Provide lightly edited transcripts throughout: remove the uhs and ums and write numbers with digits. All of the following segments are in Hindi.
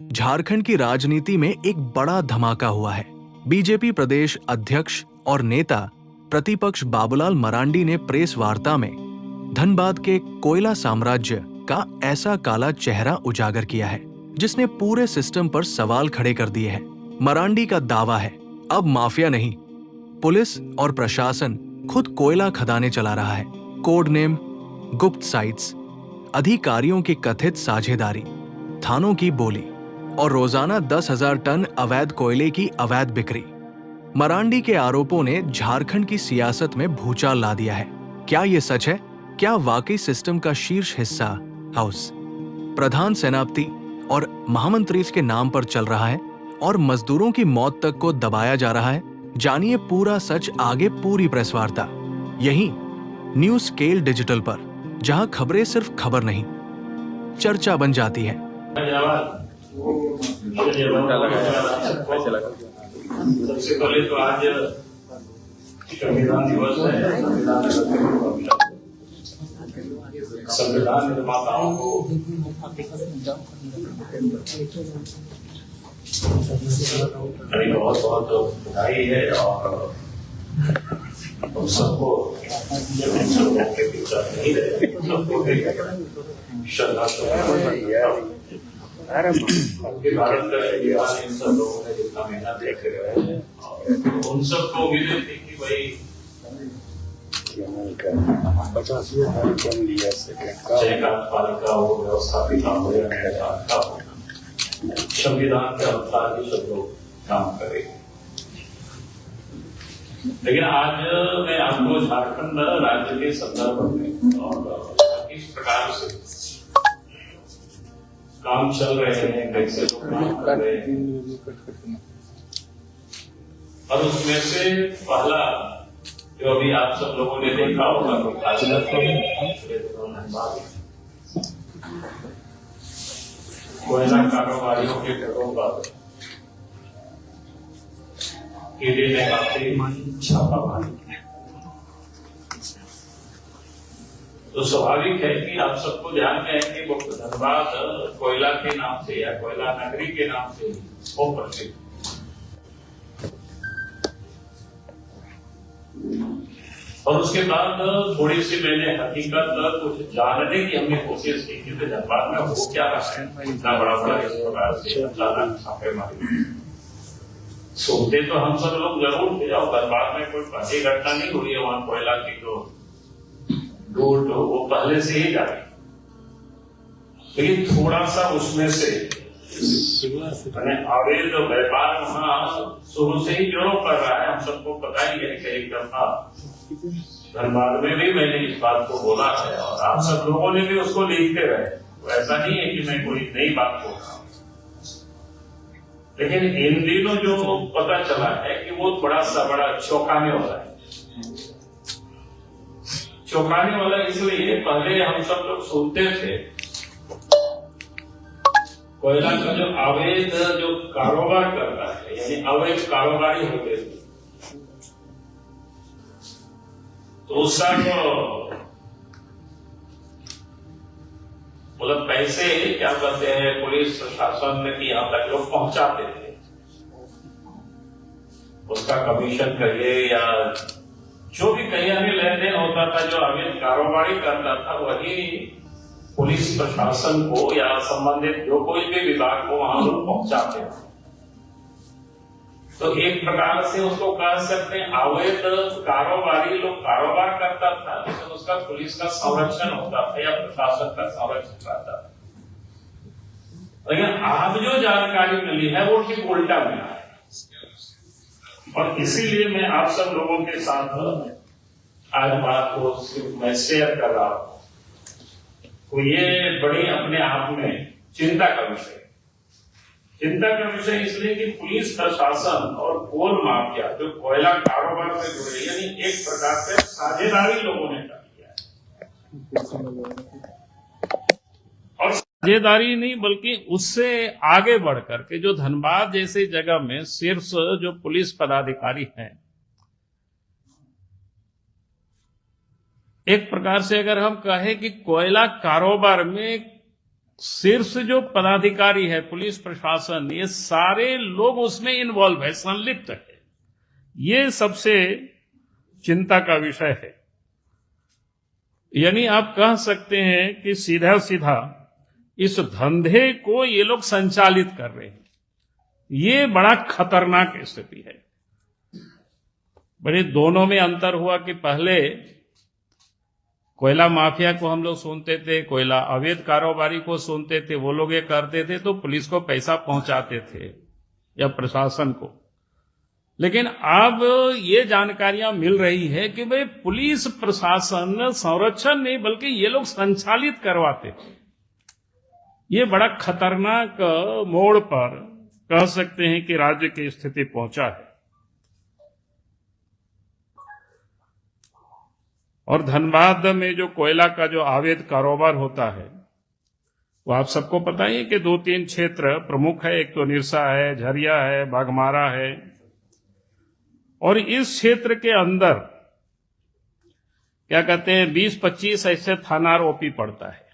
झारखंड की राजनीति में एक बड़ा धमाका हुआ है। बीजेपी प्रदेश अध्यक्ष और नेता प्रतिपक्ष बाबूलाल मरांडी ने प्रेस वार्ता में धनबाद के कोयला साम्राज्य का ऐसा काला चेहरा उजागर किया है जिसने पूरे सिस्टम पर सवाल खड़े कर दिए हैं। मरांडी का दावा है, अब माफिया नहीं, पुलिस और प्रशासन खुद कोयला खदानें चला रहा है। कोड नेम गुप्त साइट्स, अधिकारियों की कथित साझेदारी, थानों की बोली और रोजाना 10,000 टन अवैध कोयले की अवैध बिक्री। मरांडी के आरोपों ने झारखंड की सियासत में भूचाल ला दिया है। क्या ये सच है? क्या वाकई सिस्टम का शीर्ष हिस्सा हाउस प्रधान सेनापति और महामंत्री के नाम पर चल रहा है और मजदूरों की मौत तक को दबाया जा रहा है? जानिए पूरा सच आगे पूरी प्रेस वार्ता यहीं न्यूज स्केल डिजिटल पर, जहां खबरें सिर्फ खबर नहीं, चर्चा बन जाती है। सबसे पहले तो आज संविधान दिवस है। संविधान निर्माताओं को मेरी बहुत बहुत बधाई है और हम सबको के पीछे नहीं रहे, सबको श्रद्धा भारत का संविधान इन सब लोगों ने जितना मेहनत देख रहे हैं उन सबको उम्मीद थी कि भाई पालिका हो, व्यवस्थापिका हो या न्यायपालिका हो, संविधान के अनुसार ही सब लोग काम करेंगे। लेकिन आज मैं आपको झारखंड राज्य के संदर्भ में और किस प्रकार से काम चल रहे हैं, कैसे लोग काम कर रहे हैं, और उसमें से पहला जो अभी आप सब लोगों ने देखा होगा तो कोयला कारोबारियों के घरों पर ईडी ने काफी छापा मारी। तो स्वाभाविक है कि आप सबको ध्यान में है कि वो धनबाद कोयला के नाम से या कोयला नगरी के नाम से वो प्रसिद्ध। और उसके बाद थोड़ी सी मैंने हकीकत कुछ जानने की हमने कोशिश की कि धनबाद में हो क्या रहा है, इतना बड़ा बड़ा इस प्रकार से अचानक छापेमारी। सुनते तो हम सब लोग जरूर थे और धनबाद में कोई पहली घटना नहीं हुई है, वहां कोयला की जो लूट वो पहले से ही जाती, लेकिन थोड़ा सा उसमें से अवैध व्यापार वहां शुरू से ही जोरों कर रहा है। हम सबको पता ही है कि एक दफा धनबाद में भी मैंने इस बात को बोला है और आप सब लोगों ने भी उसको लिखते रहे। तो ऐसा नहीं है कि मैं कोई नई बात बोल रहा हूं, लेकिन इन दिनों जो पता चला है कि वो थोड़ा सा बड़ा चौंकाने वाला है। चौंकाने वाला इसलिए, पहले हम सब लोग सुनते थे कोयला का जो अवैध जो कारोबार करता है, यानी अवैध कारोबारी होते थे, तो सब मतलब पैसे क्या कहते हैं पुलिस प्रशासन में कि यहाँ तक लोग पहुंचाते थे, उसका कमीशन कहिए या जो भी कहीं हमें लेन देन होता था, जो अवैध कारोबारी करता था, वही पुलिस प्रशासन को या संबंधित जो कोई भी विभाग को वहां लोग पहुंचाते थे। तो एक प्रकार से उसको कह सकते हैं अवैध कारोबारी लोग कारोबार करता था, लेकिन उसका पुलिस का संरक्षण होता था या प्रशासन का संरक्षण रहता था। लेकिन आज जो जानकारी मिली है वो ठीक उल्टा मिला है, और इसीलिए मैं आप सब लोगों के साथ आज बात को मैं शेयर कर रहा हूं। तो ये बड़ी अपने आप में चिंता का विषय इसलिए कि पुलिस प्रशासन और कोल माफिया जो कोयला कारोबार से जुड़े, यानी एक प्रकार से साझेदारी लोगों ने कर लिया है। और साझेदारी नहीं बल्कि उससे आगे बढ़कर के जो धनबाद जैसी जगह में शीर्ष जो पुलिस पदाधिकारी हैं, एक प्रकार से अगर हम कहें कि कोयला कारोबार में शीर्ष जो पदाधिकारी है, पुलिस प्रशासन, ये सारे लोग उसमें इन्वॉल्व है, संलिप्त है। ये सबसे चिंता का विषय है। यानी आप कह सकते हैं कि सीधा सीधा इस धंधे को ये लोग संचालित कर रहे हैं। ये बड़ा खतरनाक स्थिति है। बड़े दोनों में अंतर हुआ कि पहले कोयला माफिया को हम लोग सुनते थे, कोयला अवैध कारोबारी को सुनते थे, वो लोग ये करते थे तो पुलिस को पैसा पहुंचाते थे या प्रशासन को। लेकिन अब ये जानकारियां मिल रही है कि भाई पुलिस प्रशासन संरक्षण नहीं बल्कि ये लोग संचालित करवाते थे। ये बड़ा खतरनाक मोड़ पर कह सकते हैं कि राज्य की स्थिति पहुंचा है। और धनबाद में जो कोयला का जो अवैध कारोबार होता है वो आप सबको पता ही है कि 2-3 क्षेत्र प्रमुख है। एक तो निरसा है, झरिया है, बाघमारा है। और इस क्षेत्र के अंदर क्या कहते हैं 20-25 ऐसे थाना ओपी पड़ता है।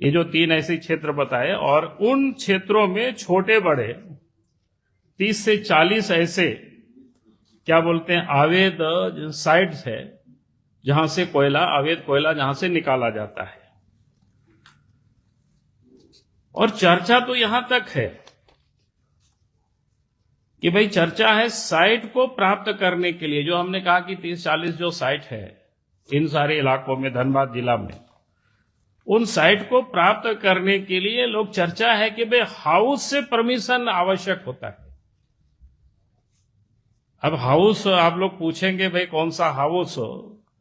ये जो 3 ऐसे क्षेत्र बताए, और उन क्षेत्रों में छोटे बड़े 30 से 40 ऐसे क्या बोलते हैं अवैध साइट्स है जहां से कोयला, अवैध कोयला जहां से निकाला जाता है। और चर्चा तो यहां तक है कि भाई चर्चा है साइट को प्राप्त करने के लिए, जो हमने कहा कि 30-40 जो साइट है इन सारे इलाकों में, धनबाद जिला में, उन साइट को प्राप्त करने के लिए लोग चर्चा है कि भाई हाउस से परमिशन आवश्यक होता है। अब हाउस आप लोग पूछेंगे भाई कौन सा हाउस,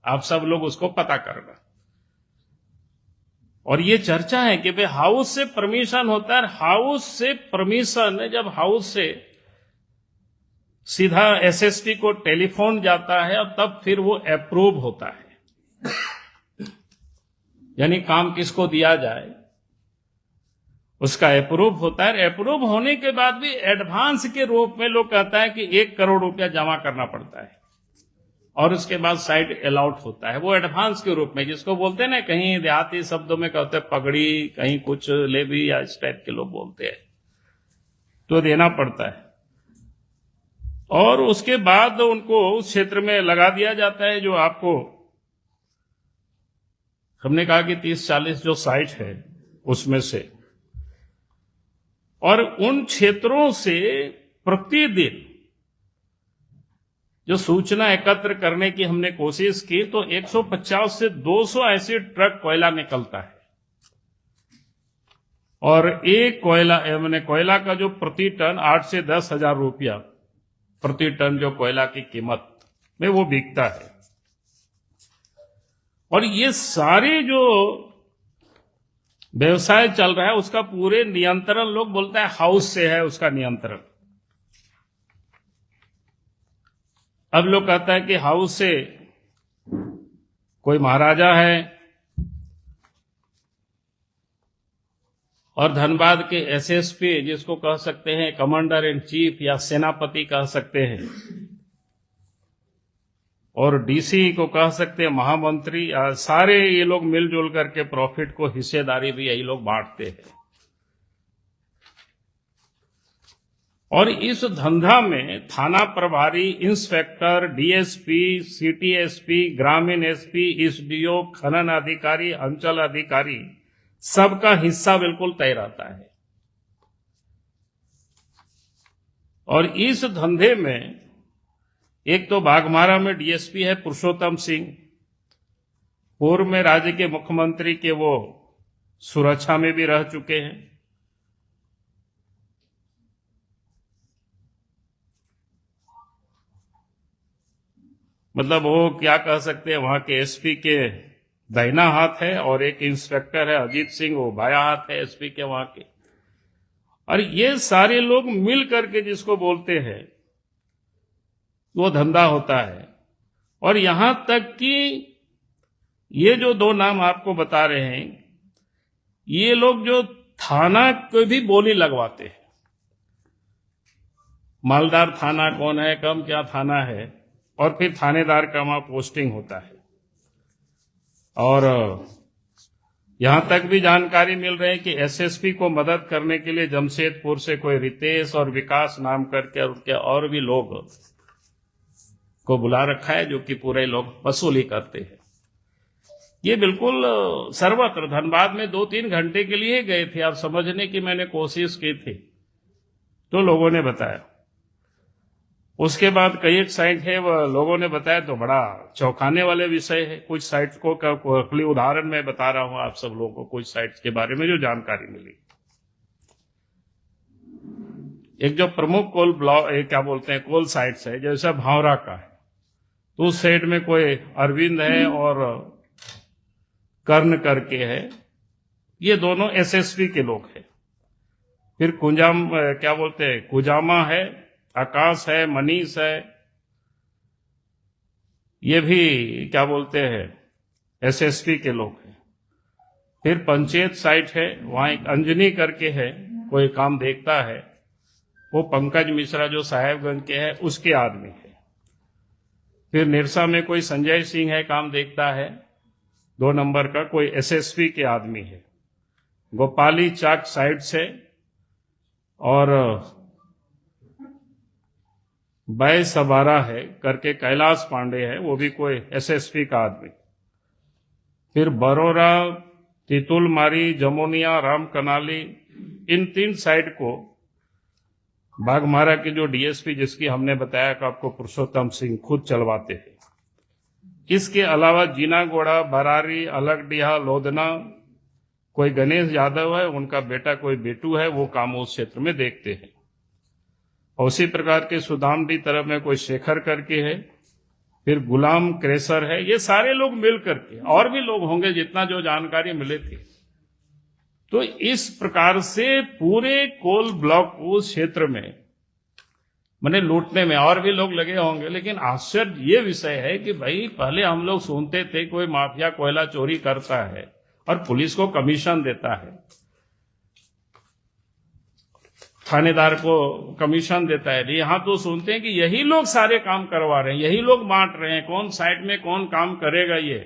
आप सब लोग उसको पता करना। और ये चर्चा है कि भाई हाउस से परमिशन होता है। हाउस से परमिशन, जब हाउस से सीधा एसएसपी को टेलीफोन जाता है और तब फिर वो अप्रूव होता है। यानी काम किसको दिया जाए उसका अप्रूव होता है। अप्रूव होने के बाद भी एडवांस के रूप में लोग कहता है कि 1 करोड़ रुपया जमा करना पड़ता है और उसके बाद साइट अलाउट होता है। वो एडवांस के रूप में, जिसको बोलते हैं ना, कहीं देहाती शब्दों में कहते हैं पगड़ी, कहीं कुछ लेवी, या इस टाइप के लोग बोलते हैं, तो देना पड़ता है। और उसके बाद उनको उस क्षेत्र में लगा दिया जाता है। जो आपको हमने कहा कि 30-40 जो साइट है उसमें से, और उन क्षेत्रों से प्रतिदिन जो सूचना एकत्र करने की हमने कोशिश की तो 150 से 200 ऐसे ट्रक कोयला निकलता है। और एक कोयला का जो प्रति टन 8 से 10 हजार रुपया प्रति टन जो कोयला की कीमत में वो बिकता है। और ये सारे जो व्यवसाय चल रहा है उसका पूरे नियंत्रण, लोग बोलता है हाउस से है उसका नियंत्रण। अब लोग कहता है कि हाउस से कोई महाराजा है और धनबाद के एसएसपी, जिसको कह सकते हैं कमांडर इन चीफ या सेनापति कह सकते हैं, और डीसी को कह सकते हैं महामंत्री, सारे ये लोग मिलजुल करके प्रॉफिट को हिस्सेदारी भी यही लोग बांटते हैं। और इस धंधा में थाना प्रभारी, इंस्पेक्टर, डीएसपी, सिटी एसपी, ग्रामीण एसपी, एसडीओ, खनन अधिकारी, अंचल अधिकारी, सबका हिस्सा बिल्कुल तय रहता है। और इस धंधे में एक तो बाघमारा में डीएसपी है पुरुषोत्तम सिंह, पूर्व में राज्य के मुख्यमंत्री के वो सुरक्षा में भी रह चुके हैं। मतलब वो क्या कह सकते हैं, वहां के एसपी के दाहिना हाथ है, और एक इंस्पेक्टर है अजीत सिंह, वो बाया हाथ है एसपी के वहां के। और ये सारे लोग मिल करके जिसको बोलते हैं वो धंधा होता है। और यहां तक कि ये जो 2 नाम आपको बता रहे हैं, ये लोग जो थाना को भी बोली लगवाते हैं, मालदार थाना कौन है, कम क्या थाना है, और फिर थानेदार का वहां पोस्टिंग होता है। और यहां तक भी जानकारी मिल रही है कि एसएसपी को मदद करने के लिए जमशेदपुर से कोई रितेश और विकास नाम करके और उनके और भी लोग को बुला रखा है, जो कि पूरे लोग वसूली करते हैं। ये बिल्कुल सर्वत्र, धनबाद में 2-3 घंटे के लिए गए थे, आप समझने की मैंने कोशिश की थी तो लोगों ने बताया। उसके बाद कई एक साइट है, वह लोगों ने बताया तो बड़ा चौंकाने वाले विषय है। कुछ साइट को का उदाहरण मैं बता रहा हूं आप सब लोगों को, कुछ साइट्स के बारे में जो जानकारी मिली। एक जो प्रमुख कोल ब्लॉक क्या बोलते हैं कोल साइट्स है, जैसा भावरा का है, तो उस साइड में कोई अरविंद है और कर्ण करके है, ये दोनों एसएसपी के लोग हैं। फिर क्या बोलते हैं कुजामा है, आकाश है, मनीष है, ये भी क्या बोलते हैं एसएसपी के लोग हैं। फिर पंचायत साइट है, वहां एक अंजनी करके है, कोई काम देखता है, वो पंकज मिश्रा जो साहेबगंज के है उसके आदमी है। फिर निरसा में कोई संजय सिंह है, काम देखता है, 2 नंबर का, कोई एसएसपी के आदमी है। गोपाली चाक साइड से और बै सबारा है करके कैलाश पांडे है, वो भी कोई एसएसपी का आदमी। फिर बरोरा, तितुलमारी, जमोनिया, राम कनाली, इन 3 साइड को बाघमारा के जो डीएसपी जिसकी हमने बताया कि आपको पुरुषोत्तम सिंह खुद चलवाते हैं। इसके अलावा जीनागोड़ा, बरारी, अलगडीहा, लोधना, कोई गणेश यादव है, उनका बेटा कोई बेटू है, वो काम उस क्षेत्र में देखते हैं। और उसी प्रकार के सुदामडी तरफ में कोई शेखर करके है, फिर गुलाम क्रेसर है। ये सारे लोग मिल करके, और भी लोग होंगे जितना जो जानकारी मिले थे। तो इस प्रकार से पूरे कोल ब्लॉक उस क्षेत्र में मैंने लूटने में और भी लोग लगे होंगे। लेकिन आश्चर्य ये विषय है कि भाई पहले हम लोग सुनते थे कोई माफिया कोयला चोरी करता है और पुलिस को कमीशन देता है, थानेदार को कमीशन देता है। यहां तो सुनते हैं कि यही लोग सारे काम करवा रहे हैं, यही लोग बांट रहे हैं, कौन साइड में कौन काम करेगा ये।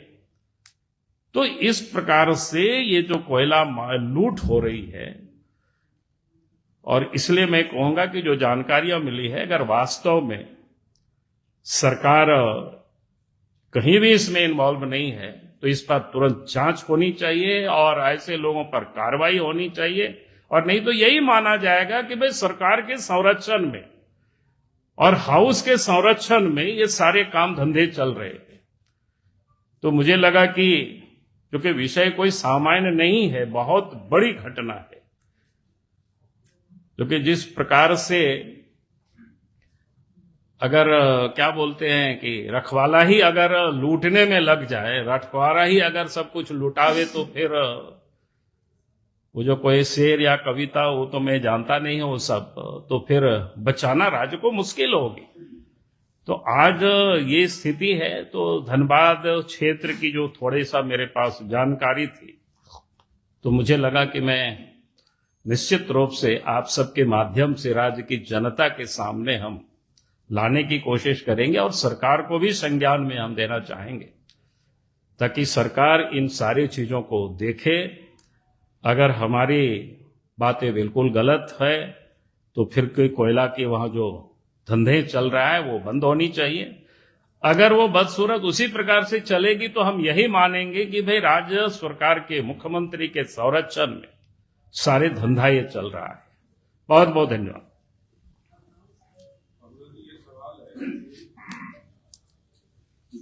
तो इस प्रकार से ये जो कोयला लूट हो रही है, और इसलिए मैं कहूंगा कि जो जानकारियां मिली है, अगर वास्तव में सरकार कहीं भी इसमें इन्वॉल्व नहीं है तो इस पर तुरंत जांच होनी चाहिए और ऐसे लोगों पर कार्रवाई होनी चाहिए। और नहीं तो यही माना जाएगा कि भाई सरकार के संरक्षण में और हाउस के संरक्षण में ये सारे काम धंधे चल रहे हैं। तो मुझे लगा कि क्योंकि विषय कोई सामान्य नहीं है, बहुत बड़ी घटना है, क्योंकि जिस प्रकार से अगर क्या बोलते हैं कि रखवाला ही अगर लूटने में लग जाए, रखवाला ही अगर सब कुछ लुटावे, तो फिर वो जो कोई शेर या कविता वो तो मैं जानता नहीं हूं सब, तो फिर बचाना राज्य को मुश्किल होगी। तो आज ये स्थिति है। तो धनबाद क्षेत्र की जो थोड़ी सा मेरे पास जानकारी थी, तो मुझे लगा कि मैं निश्चित रूप से आप सबके माध्यम से राज्य की जनता के सामने हम लाने की कोशिश करेंगे और सरकार को भी संज्ञान में हम देना चाहेंगे, ताकि सरकार इन सारी चीजों को देखे। अगर हमारी बातें बिल्कुल गलत है तो फिर कोई कोयला की वहां जो धंधे चल रहा है वो बंद होनी चाहिए। अगर वो बदसूरत उसी प्रकार से चलेगी तो हम यही मानेंगे कि भाई राज्य सरकार के मुख्यमंत्री के संरक्षण में सारे धंधा ये चल रहा है। बहुत बहुत धन्यवाद। ये सवाल है,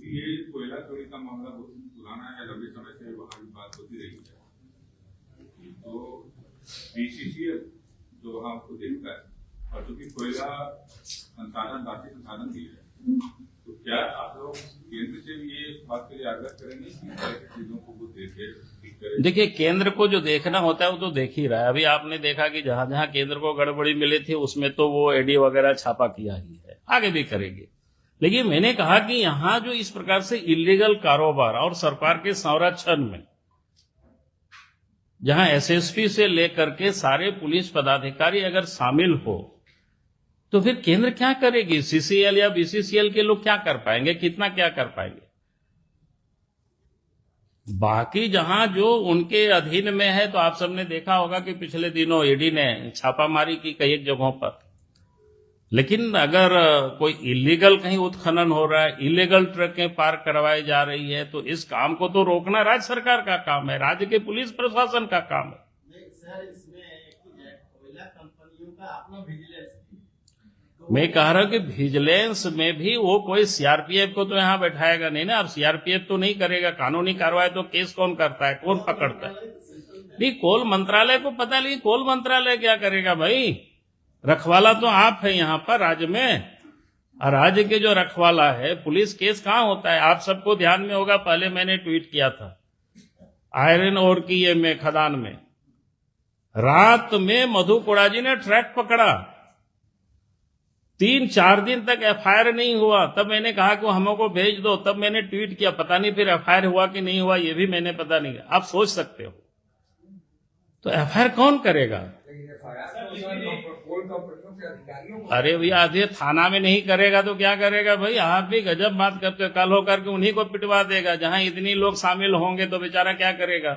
ये कोयला चोरी का मामला बहुत पुराना है, लंबे समय से वहां की बात होती रही है। तो बीसीसीएल जो वहां आपको देखता है, और चूंकि कोयला संसाधन राशि संसाधन भी है, तो क्या आप लोग केंद्र से भी ये इस बात के लिए आग्रह करेंगे कि इस तरह की चीजों को वो देखे? देखिए, केंद्र को जो देखना होता है वो तो देख ही रहा है। अभी आपने देखा कि जहां जहां केंद्र को गड़बड़ी मिली थी उसमें तो वो एडी वगैरह छापा किया ही है, आगे भी करेंगे। लेकिन मैंने कहा कि यहां जो इस प्रकार से इलीगल कारोबार और सरकार के संरक्षण में, जहां एसएसपी से लेकर के सारे पुलिस पदाधिकारी अगर शामिल हो, तो फिर केंद्र क्या करेगी? सीसीएल या बीसीसीएल के लोग क्या कर पाएंगे? कितना क्या कर पाएंगे? बाकी जहां जो उनके अधीन में है, तो आप सबने देखा होगा कि पिछले दिनों ईडी ने छापामारी की कई एक जगहों पर। लेकिन अगर कोई इलीगल कहीं उत्खनन हो रहा है, इलीगल ट्रकें पार्क करवाई जा रही है, तो इस काम को तो रोकना राज्य सरकार का काम है, राज्य के पुलिस प्रशासन का काम है। सर, इसमें कोयला कंपनियों का अपना विजिलेंस, मैं कह रहा हूं कि विजिलेंस में भी वो कोई सीआरपीएफ को तो यहाँ बैठाएगा नहीं ना। अब सीआरपीएफ तो नहीं करेगा कानूनी कार्रवाई, तो केस कौन करता है, कौन पकड़ता है? नहीं, कोल मंत्रालय को पता नहीं, कोल मंत्रालय क्या करेगा भाई? रखवाला तो आप है यहाँ पर राज्य में, और राज्य के जो रखवाला है, पुलिस केस कहाँ होता है? आप सबको ध्यान में होगा, पहले मैंने ट्वीट किया था, आयरन ओर की ये में खदान में रात में मधु कोड़ा जी ने ट्रैक पकड़ा, 3-4 दिन तक एफआईआर नहीं हुआ। तब मैंने कहा कि हमको भेज दो, तब मैंने ट्वीट किया, पता नहीं फिर एफआईआर हुआ कि नहीं हुआ, ये भी मैंने पता नहीं। आप सोच सकते हो, तो एफआईआर कौन करेगा? अरे भैया, आधे थाना में नहीं करेगा तो क्या करेगा भाई? आप भी गजब बात करते हो। कल होकर के उन्हीं को पिटवा देगा, जहां इतनी लोग शामिल होंगे तो बेचारा क्या करेगा?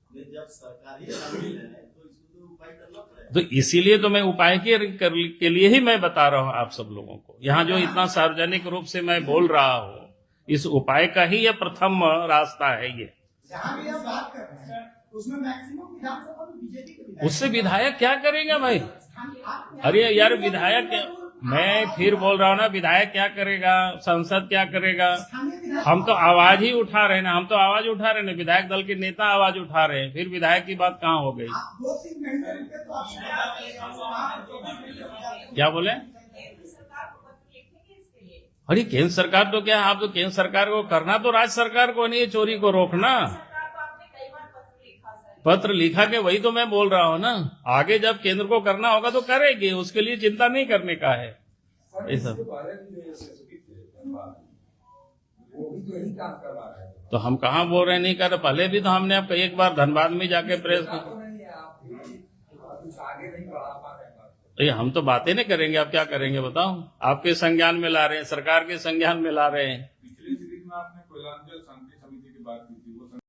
जब सरकारी शामिल है तो इसको उपाय करना पड़ेगा। तो इसीलिए तो मैं उपाय के लिए ही मैं बता रहा हूं आप सब लोगों को, यहाँ जो इतना सार्वजनिक रूप से मैं बोल रहा हूं, इस उपाय का ही ये प्रथम रास्ता है। ये जहां भी आप बात कर रहे हैं उसमें मैक्सिमम विधानसभा में बीजेपी के विधायक, उससे विधायक क्या करेगा भाई? अरे यार, विधायक क्या, मैं फिर बोल रहा हूँ ना, विधायक क्या करेगा, सांसद क्या करेगा? हम तो आवाज ही उठा रहे हैं ना, हम तो आवाज उठा रहे हैं, विधायक दल के नेता आवाज उठा रहे हैं, फिर विधायक की बात कहाँ हो गई? क्या बोले? अरे केंद्र सरकार तो क्या, आप तो केंद्र सरकार को करना तो राज्य सरकार को नहीं है चोरी को रोकना। पत्र लिखा के, वही तो मैं बोल रहा हूँ ना, आगे जब केंद्र को करना होगा तो करेगी, उसके लिए चिंता नहीं करने का है। ऐसा तो हम कहाँ बोल रहे नहीं कर रहे, पहले भी तो हमने अब एक बार धनबाद में जाके प्रेस, हम तो बातें नहीं करेंगे, आप क्या करेंगे बताओ? आपके संज्ञान में ला रहे हैं, सरकार के संज्ञान में ला रहे हैं।